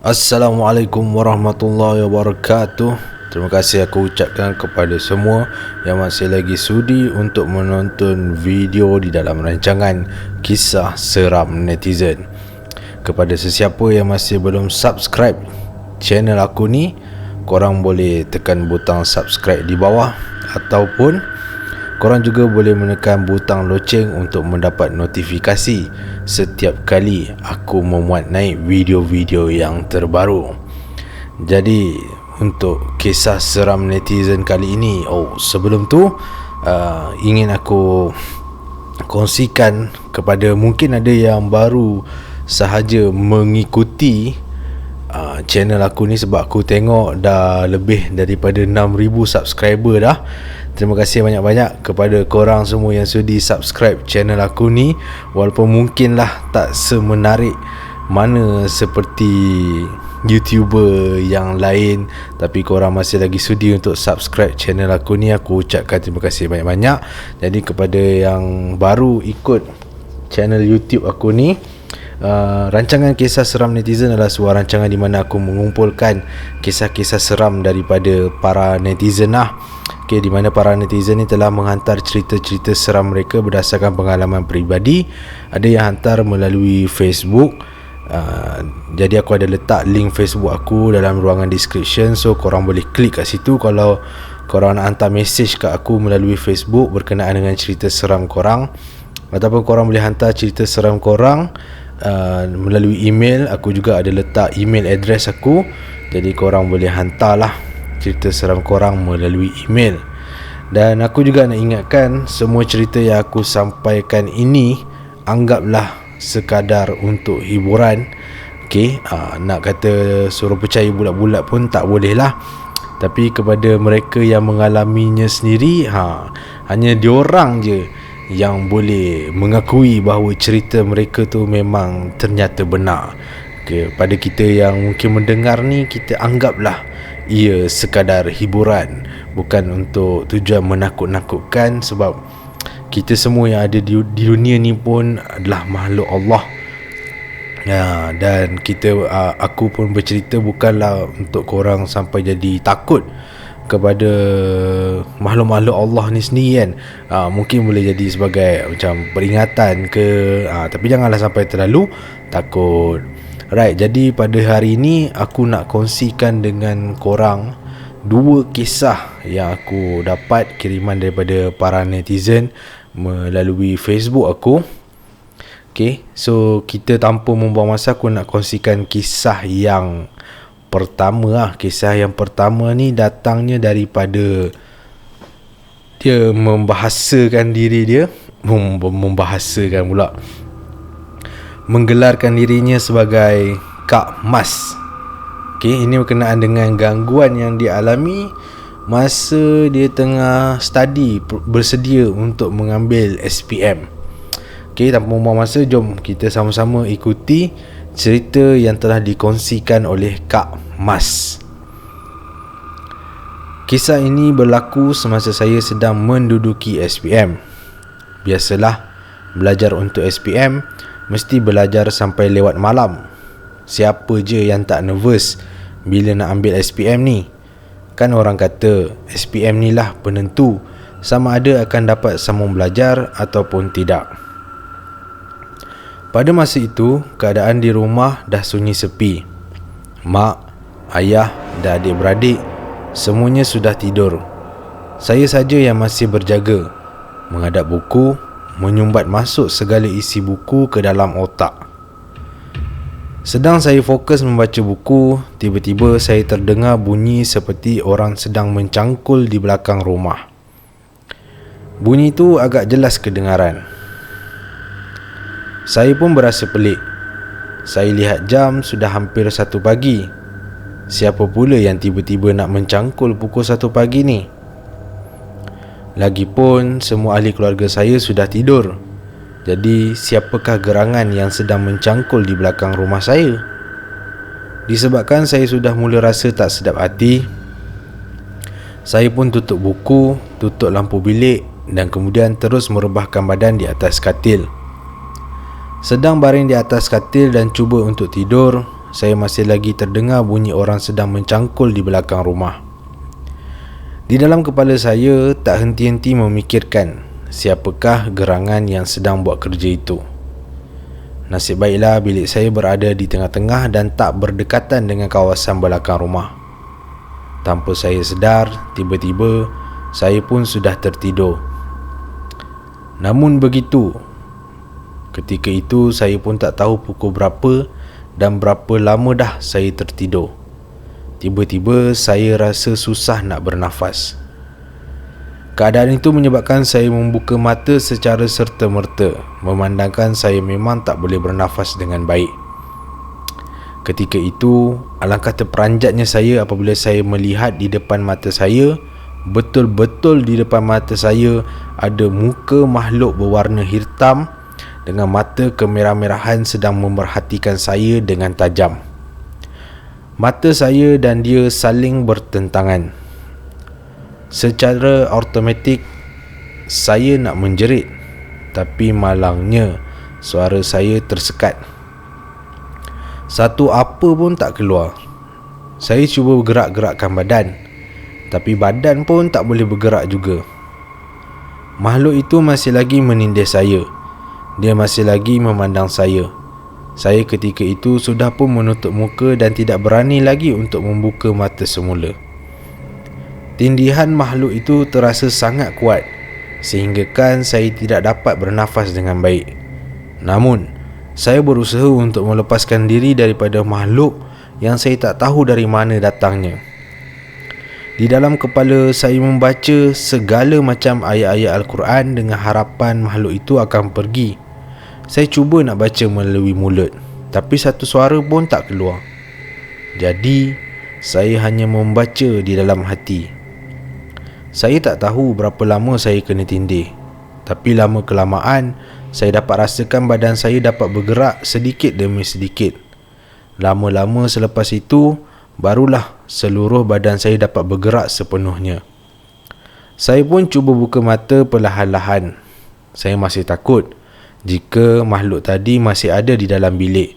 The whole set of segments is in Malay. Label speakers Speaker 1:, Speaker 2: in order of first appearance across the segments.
Speaker 1: Assalamualaikum warahmatullahi wabarakatuh. Terima kasih aku ucapkan kepada semua yang masih lagi sudi untuk menonton video di dalam rancangan Kisah Seram Netizen. Kepada sesiapa yang masih belum subscribe channel aku ni, korang boleh tekan butang subscribe di bawah, ataupun korang juga boleh menekan butang loceng untuk mendapat notifikasi setiap kali aku memuat naik video-video yang terbaru. Jadi untuk kisah seram netizen kali ini, sebelum tu ingin aku kongsikan kepada mungkin ada yang baru sahaja mengikuti channel aku ni, sebab aku tengok dah lebih daripada 6,000 subscriber dah. Terima kasih banyak-banyak kepada korang semua yang sudi subscribe channel aku ni. Walaupun mungkinlah tak semenarik mana seperti YouTuber yang lain, tapi korang masih lagi sudi untuk subscribe channel aku ni. Aku ucapkan terima kasih banyak-banyak. Jadi kepada yang baru ikut channel YouTube aku ni, rancangan Kisah Seram Netizen adalah sebuah rancangan di mana aku mengumpulkan kisah-kisah seram daripada para netizen lah. Di mana para netizen ni telah menghantar cerita-cerita seram mereka berdasarkan pengalaman peribadi. Ada yang hantar melalui Facebook. Jadi aku ada letak link Facebook aku dalam ruangan description, so korang boleh klik kat situ kalau korang nak hantar mesej kat aku melalui Facebook berkenaan dengan cerita seram korang. Ataupun korang boleh hantar cerita seram korang melalui email. Aku juga ada letak email address aku, jadi korang boleh hantarlah cerita seram korang melalui email. Dan aku juga nak ingatkan, semua cerita yang aku sampaikan ini anggaplah sekadar untuk hiburan. Nak kata suruh percaya bulat-bulat pun tak boleh lah. Tapi kepada mereka yang mengalaminya sendiri, hanya diorang je yang boleh mengakui bahawa cerita mereka tu memang ternyata benar. Pada kita yang mungkin mendengar ni, kita anggaplah ia sekadar hiburan, bukan untuk tujuan menakut-nakutkan. Sebab kita semua yang ada di dunia ni pun adalah makhluk Allah. Dan aku pun bercerita bukanlah untuk korang sampai jadi takut kepada makhluk-makhluk Allah ni sendiri kan. Mungkin boleh jadi sebagai macam peringatan ke, tapi janganlah sampai terlalu takut. Right, jadi pada hari ini aku nak kongsikan dengan korang dua kisah yang aku dapat kiriman daripada para netizen melalui Facebook aku. So kita tanpa membuang masa, aku nak kongsikan kisah yang pertama. Kisah yang pertama ni datangnya daripada dia membahasakan diri dia, membahasakan pula, menggelarkan dirinya sebagai Kak Mas. Ini berkenaan dengan gangguan yang dialami masa dia tengah study, bersedia untuk mengambil SPM. Tanpa membuang masa, jom kita sama-sama ikuti cerita yang telah dikongsikan oleh Kak Mas. Kisah ini berlaku semasa saya sedang menduduki SPM. Biasalah, belajar untuk SPM mesti belajar sampai lewat malam. Siapa je yang tak nervous bila nak ambil SPM ni? Kan orang kata SPM ni lah penentu sama ada akan dapat sambung belajar ataupun tidak. Pada masa itu, keadaan di rumah dah sunyi sepi. Mak, ayah dan adik-beradik semuanya sudah tidur. Saya saja yang masih berjaga, menghadap buku, menyumbat masuk segala isi buku ke dalam otak. Sedang saya fokus membaca buku, tiba-tiba saya terdengar bunyi seperti orang sedang mencangkul di belakang rumah. Bunyi itu agak jelas kedengaran. Saya pun berasa pelik. Saya lihat jam, sudah hampir 1 pagi. Siapa pula yang tiba-tiba nak mencangkul pukul 1 pagi ni? Lagipun semua ahli keluarga saya sudah tidur. Jadi siapakah gerangan yang sedang mencangkul di belakang rumah saya? Disebabkan saya sudah mula rasa tak sedap hati, saya pun tutup buku, tutup lampu bilik dan kemudian terus merebahkan badan di atas katil. Sedang baring di atas katil dan cuba untuk tidur, saya masih lagi terdengar bunyi orang sedang mencangkul di belakang rumah. Di dalam kepala saya tak henti-henti memikirkan siapakah gerangan yang sedang buat kerja itu. Nasib baiklah bilik saya berada di tengah-tengah dan tak berdekatan dengan kawasan belakang rumah. Tanpa saya sedar, tiba-tiba saya pun sudah tertidur. Namun begitu, ketika itu saya pun tak tahu pukul berapa dan berapa lama dah saya tertidur. Tiba-tiba saya rasa susah nak bernafas. Keadaan itu menyebabkan saya membuka mata secara serta-merta, memandangkan saya memang tak boleh bernafas dengan baik. Ketika itu, alangkah terperanjatnya saya apabila saya melihat di depan mata saya, betul-betul di depan mata saya ada muka makhluk berwarna hitam dengan mata kemerah-merahan sedang memerhatikan saya dengan tajam. Mata saya dan dia saling bertentangan. Secara automatik saya nak menjerit, tapi malangnya suara saya tersekat. Satu apa pun tak keluar. Saya cuba bergerak-gerakkan badan, tapi badan pun tak boleh bergerak juga. Makhluk itu masih lagi menindih saya. Dia masih lagi memandang saya. Saya ketika itu sudah pun menutup muka dan tidak berani lagi untuk membuka mata semula. Tindihan makhluk itu terasa sangat kuat, sehinggakan saya tidak dapat bernafas dengan baik. Namun, saya berusaha untuk melepaskan diri daripada makhluk yang saya tak tahu dari mana datangnya. Di dalam kepala saya membaca segala macam ayat-ayat Al-Quran dengan harapan makhluk itu akan pergi. Saya cuba nak baca melalui mulut, tapi satu suara pun tak keluar. Jadi, saya hanya membaca di dalam hati. Saya tak tahu berapa lama saya kena tindih, tapi lama kelamaan saya dapat rasakan badan saya dapat bergerak sedikit demi sedikit. Lama-lama selepas itu, barulah seluruh badan saya dapat bergerak sepenuhnya. Saya pun cuba buka mata perlahan-lahan. Saya masih takut jika makhluk tadi masih ada di dalam bilik.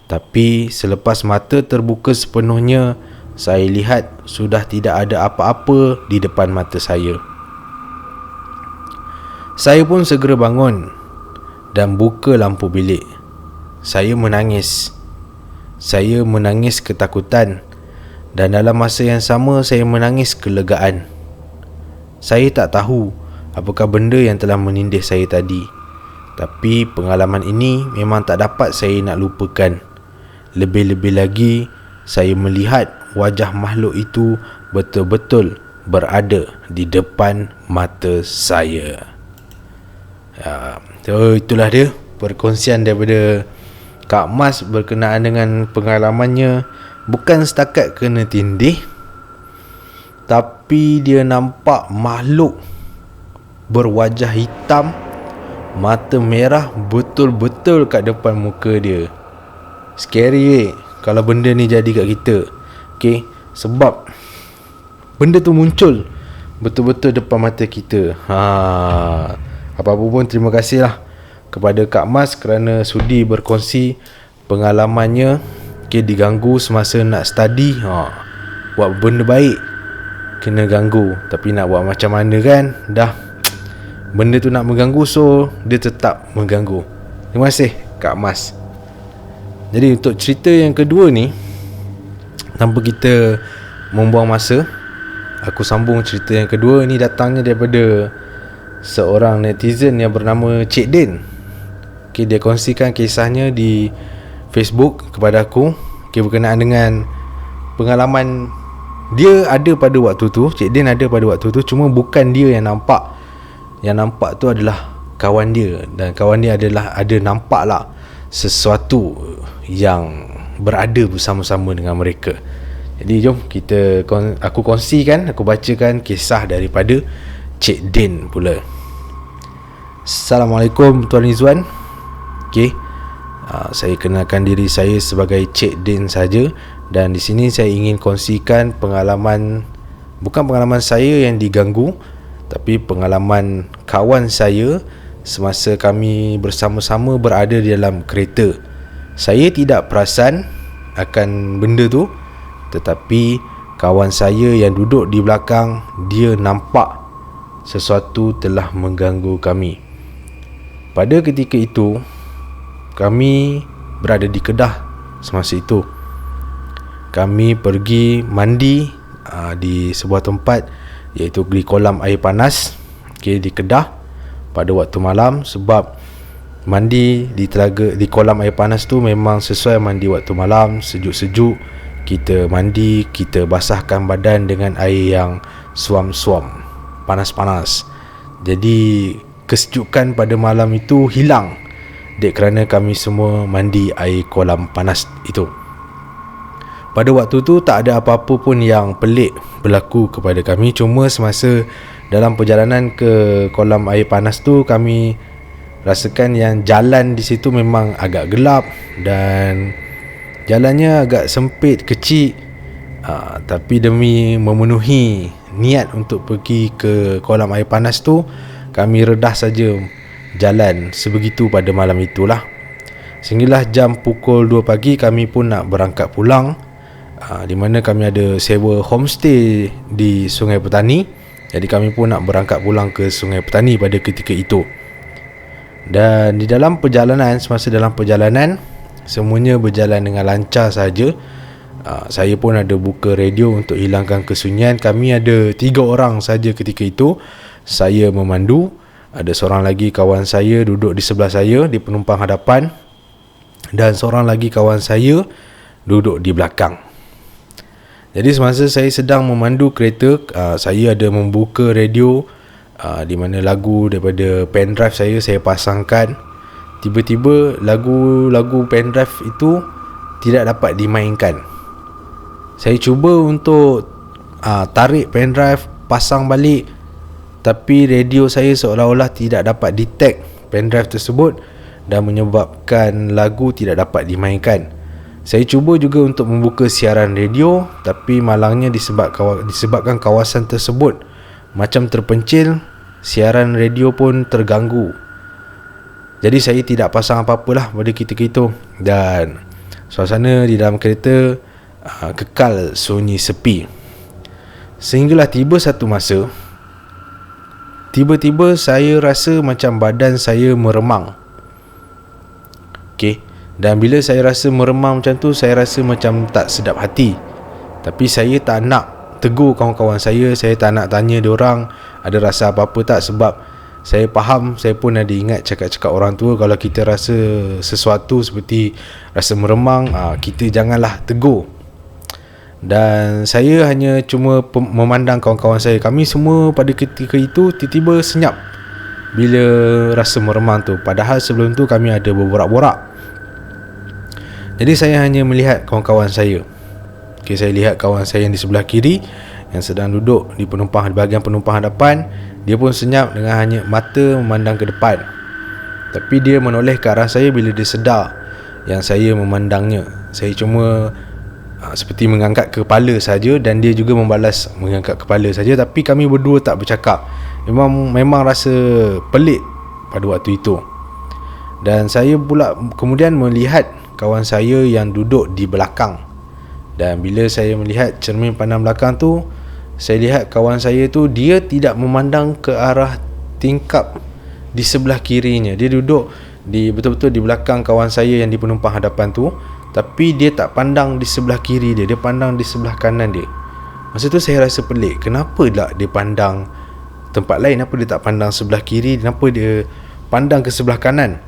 Speaker 1: Tapi selepas mata terbuka sepenuhnya, saya lihat sudah tidak ada apa-apa di depan mata saya. Saya pun segera bangun dan buka lampu bilik. Saya menangis. Saya menangis ketakutan, dan dalam masa yang sama saya menangis kelegaan. Saya tak tahu apakah benda yang telah menindih saya tadi, tapi pengalaman ini memang tak dapat saya nak lupakan. Lebih-lebih lagi, saya melihat wajah makhluk itu betul-betul berada di depan mata saya. Itulah dia perkongsian daripada Kak Mas berkenaan dengan pengalamannya. Bukan setakat kena tindih, tapi dia nampak makhluk berwajah hitam, mata merah betul-betul kat depan muka dia. Scary kalau benda ni jadi kat kita. Okay, sebab benda tu muncul betul-betul depan mata kita. Apa-apa pun terima kasih lah kepada Kak Mas kerana sudi berkongsi pengalamannya. Okay, diganggu semasa nak study. Buat benda baik kena ganggu, tapi nak buat macam mana kan, dah benda tu nak mengganggu, so dia tetap mengganggu. Terima kasih Kak Mas. Jadi untuk cerita yang kedua ni, tanpa kita membuang masa, aku sambung cerita yang kedua ni. Datangnya daripada seorang netizen yang bernama Cik Din. Okay, dia kongsikan kisahnya di Facebook kepada aku. Okay, berkenaan dengan pengalaman dia ada pada waktu tu. Cik Din ada pada waktu tu, cuma bukan dia yang nampak. Yang nampak tu adalah kawan dia, dan kawan dia adalah ada nampak lah sesuatu yang berada bersama-sama dengan mereka. Jadi jom aku kongsikan, aku bacakan kisah daripada Cik Din pula. Assalamualaikum Tuan Rizwan. Okay, saya kenalkan diri saya sebagai Cik Din saja, dan di sini saya ingin kongsikan pengalaman, bukan pengalaman saya yang diganggu, tapi pengalaman kawan saya semasa kami bersama-sama berada di dalam kereta. Saya tidak perasan akan benda tu, tetapi kawan saya yang duduk di belakang, dia nampak sesuatu telah mengganggu kami. Pada ketika itu, kami berada di Kedah semasa itu. Kami pergi mandi di sebuah tempat, iaitu di kolam air panas, di Kedah pada waktu malam. Sebab mandi di telaga, di kolam air panas tu memang sesuai mandi waktu malam, sejuk-sejuk. Kita mandi, kita basahkan badan dengan air yang suam-suam, panas-panas. Jadi kesejukan pada malam itu hilang, kerana kami semua mandi air kolam panas itu. Pada waktu tu tak ada apa-apa pun yang pelik berlaku kepada kami. Cuma semasa dalam perjalanan ke kolam air panas tu, kami rasakan yang jalan di situ memang agak gelap dan jalannya agak sempit, kecil. Tapi demi memenuhi niat untuk pergi ke kolam air panas tu, kami redah saja jalan sebegitu pada malam itulah. Sehinggalah jam pukul 2 pagi kami pun nak berangkat pulang, di mana kami ada sewa homestay di Sungai Petani. Jadi kami pun nak berangkat pulang ke Sungai Petani pada ketika itu. Dan di dalam perjalanan, semasa dalam perjalanan, semuanya berjalan dengan lancar saja. Saya pun ada buka radio untuk hilangkan kesunyian. Kami ada 3 orang saja ketika itu. Saya memandu, ada seorang lagi kawan saya duduk di sebelah saya di penumpang hadapan, dan seorang lagi kawan saya duduk di belakang. Jadi semasa saya sedang memandu kereta, saya ada membuka radio, di mana lagu daripada pendrive saya pasangkan. Tiba-tiba lagu pendrive itu tidak dapat dimainkan. Saya cuba untuk tarik pendrive, pasang balik, tapi radio saya seolah-olah tidak dapat detect pendrive tersebut dan menyebabkan lagu tidak dapat dimainkan. Saya cuba juga untuk membuka siaran radio, tapi malangnya disebabkan kawasan tersebut macam terpencil, siaran radio pun terganggu. Jadi saya tidak pasang apa-apalah pada ketika itu, dan suasana di dalam kereta kekal sunyi sepi. Sehinggalah tiba satu masa, tiba-tiba saya rasa macam badan saya meremang. Dan bila saya rasa meremang macam tu, saya rasa macam tak sedap hati. Tapi saya tak nak tegur kawan-kawan saya tak nak tanya diorang ada rasa apa-apa tak. Sebab saya faham, saya pun ada ingat cakap-cakap orang tua, kalau kita rasa sesuatu seperti rasa meremang, kita janganlah tegur. Dan saya hanya cuma memandang kawan-kawan saya. Kami semua pada ketika itu tiba-tiba senyap bila rasa meremang tu. Padahal sebelum tu kami ada berborak-borak. Jadi saya hanya melihat kawan-kawan saya. Saya lihat kawan saya yang di sebelah kiri, yang sedang duduk di bahagian penumpang hadapan. Dia pun senyap dengan hanya mata memandang ke depan. Tapi dia menoleh ke arah saya bila dia sedar yang saya memandangnya. Saya cuma seperti mengangkat kepala saja, dan dia juga membalas mengangkat kepala saja. Tapi kami berdua tak bercakap. Memang rasa pelik pada waktu itu. Dan saya pula kemudian melihat kawan saya yang duduk di belakang. Dan bila saya melihat cermin pandang belakang tu, saya lihat kawan saya tu, dia tidak memandang ke arah tingkap di sebelah kirinya. Dia duduk betul-betul di belakang kawan saya yang di penumpang hadapan tu, tapi dia tak pandang di sebelah kiri dia, dia pandang di sebelah kanan dia. Masa tu saya rasa pelik, kenapa tak dia pandang tempat lain, kenapa dia tak pandang sebelah kiri, kenapa dia pandang ke sebelah kanan.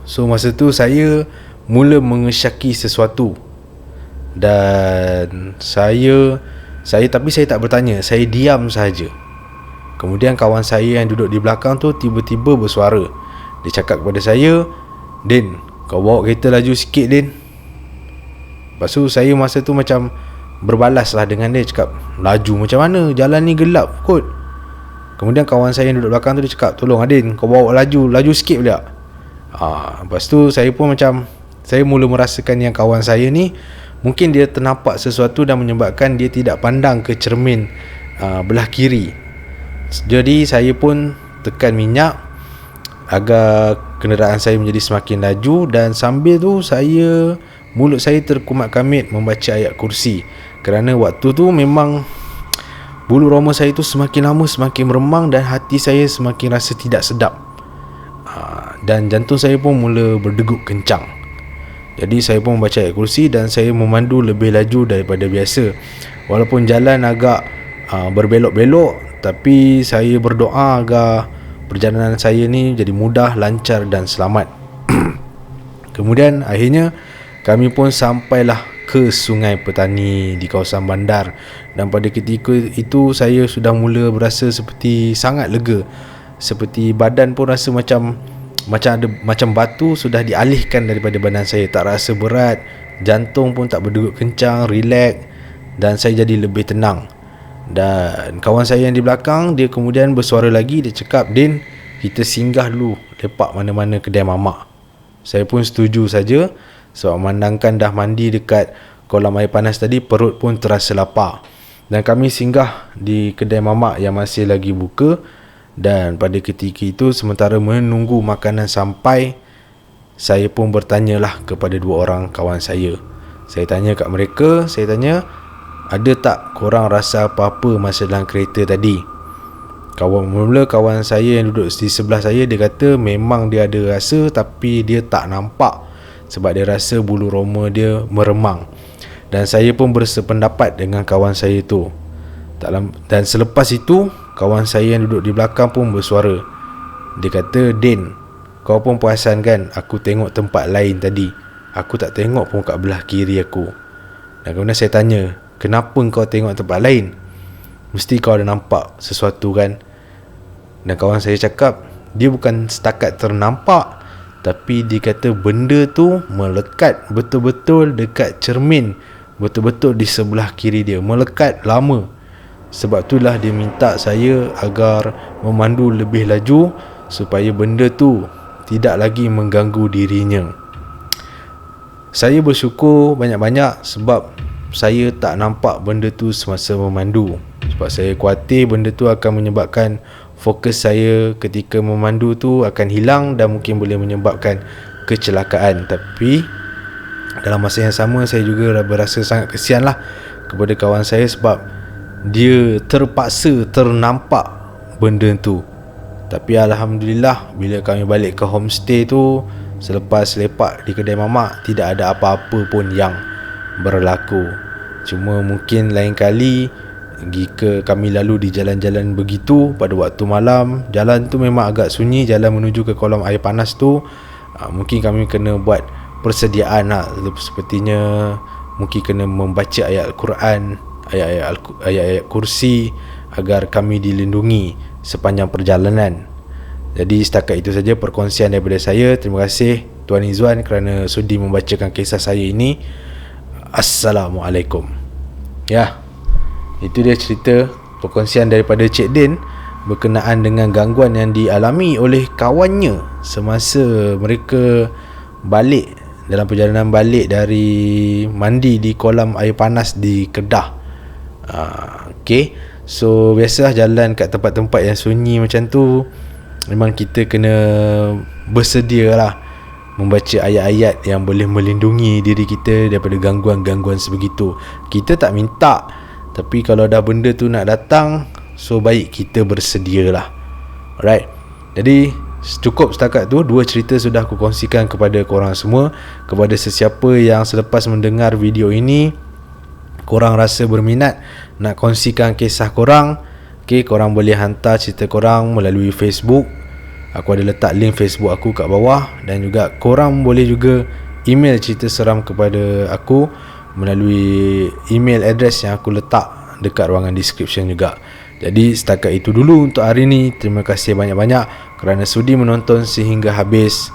Speaker 1: So masa tu saya mula mengesyaki sesuatu. Dan tapi saya tak bertanya, saya diam saja. Kemudian kawan saya yang duduk di belakang tu tiba-tiba bersuara. Dia cakap kepada saya, "Din, kau bawa kereta laju sikit, Din." Lepas tu saya masa tu macam berbalas lah dengan dia, cakap, "Laju macam mana? Jalan ni gelap kot." Kemudian kawan saya yang duduk belakang tu dia cakap, "Tolong Adin, kau bawa laju sikit boleh tak?" Lepas tu saya pun macam, saya mula merasakan yang kawan saya ni mungkin dia ternampak sesuatu dan menyebabkan dia tidak pandang ke cermin belah kiri. Jadi saya pun tekan minyak agar kenderaan saya menjadi semakin laju, dan sambil tu saya mulut saya terkumat-kamit membaca ayat kursi. Kerana waktu tu memang bulu roma saya tu semakin lama semakin meremang dan hati saya semakin rasa tidak sedap. Dan jantung saya pun mula berdegup kencang. Jadi saya pun membaca ayat kursi dan saya memandu lebih laju daripada biasa. Walaupun jalan agak berbelok-belok, tapi saya berdoa agar perjalanan saya ni jadi mudah, lancar dan selamat. Kemudian akhirnya kami pun sampailah ke Sungai Petani di kawasan bandar. Dan pada ketika itu saya sudah mula berasa seperti sangat lega. Seperti badan pun rasa macam batu sudah dialihkan daripada badan saya. Tak rasa berat, jantung pun tak berdegup kencang, relax, dan saya jadi lebih tenang. Dan kawan saya yang di belakang, dia kemudian bersuara lagi. Dia cakap, "Din, kita singgah dulu lepak mana-mana kedai mamak." Saya pun setuju saja. Sebab memandangkan dah mandi dekat kolam air panas tadi, perut pun terasa lapar. Dan kami singgah di kedai mamak yang masih lagi buka. Dan pada ketika itu, sementara menunggu makanan sampai, saya pun bertanyalah kepada dua orang kawan saya. Saya tanya kat mereka, saya tanya, "Ada tak korang rasa apa-apa masa dalam kereta tadi?" Mula kawan saya yang duduk di sebelah saya, dia kata memang dia ada rasa, tapi dia tak nampak sebab dia rasa bulu roma dia meremang. Dan saya pun bersependapat dengan kawan saya tu. Dan selepas itu, kawan saya yang duduk di belakang pun bersuara. Dia kata, "Din, kau pun perasan kan aku tengok tempat lain tadi? Aku tak tengok pun kat belah kiri aku." Dan kemudian saya tanya, "Kenapa kau tengok tempat lain? Mesti kau ada nampak sesuatu kan?" Dan kawan saya cakap, dia bukan setakat ternampak, tapi dia kata benda tu melekat betul-betul dekat cermin, betul-betul di sebelah kiri dia, melekat lama. Sebab itulah dia minta saya agar memandu lebih laju supaya benda tu tidak lagi mengganggu dirinya. Saya bersyukur banyak-banyak sebab saya tak nampak benda tu semasa memandu. Sebab saya khawatir benda tu akan menyebabkan fokus saya ketika memandu tu akan hilang dan mungkin boleh menyebabkan kecelakaan. Tapi dalam masa yang sama, saya juga berasa sangat kesian lah kepada kawan saya sebab dia terpaksa ternampak benda tu. Tapi Alhamdulillah, bila kami balik ke homestay tu, selepas lepak di kedai mamak, tidak ada apa-apa pun yang berlaku. Cuma mungkin lain kali jika kami lalu di jalan-jalan begitu pada waktu malam, jalan tu memang agak sunyi, jalan menuju ke kolam air panas tu, mungkin kami kena buat persediaan lah. Sepertinya mungkin kena membaca ayat Al-Quran, ayat-ayat kursi, agar kami dilindungi sepanjang perjalanan. Jadi setakat itu saja perkongsian daripada saya. Terima kasih Tuan Izwan kerana sudi membacakan kisah saya ini. Assalamualaikum. Ya, itu dia cerita perkongsian daripada Cik Din berkenaan dengan gangguan yang dialami oleh kawannya semasa mereka balik, dalam perjalanan balik dari mandi di kolam air panas di Kedah. Okay, so biasalah jalan kat tempat-tempat yang sunyi macam tu, memang kita kena bersedia lah membaca ayat-ayat yang boleh melindungi diri kita daripada gangguan-gangguan sebegitu. Kita tak minta, tapi kalau dah benda tu nak datang, so baik kita bersedia lah. Alright, jadi cukup setakat tu. Dua cerita sudah aku kongsikan kepada korang semua. Kepada sesiapa yang selepas mendengar video ini korang rasa berminat nak kongsikan kisah korang, okay, korang boleh hantar cerita korang melalui Facebook. Aku ada letak link Facebook aku kat bawah. Dan juga korang boleh juga email cerita seram kepada aku melalui email address yang aku letak dekat ruangan description juga. Jadi setakat itu dulu untuk hari ni. Terima kasih banyak-banyak kerana sudi menonton sehingga habis.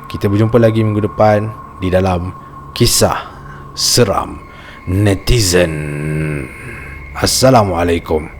Speaker 1: Kita berjumpa lagi minggu depan di dalam Kisah Seram Netizen. Assalamualaikum.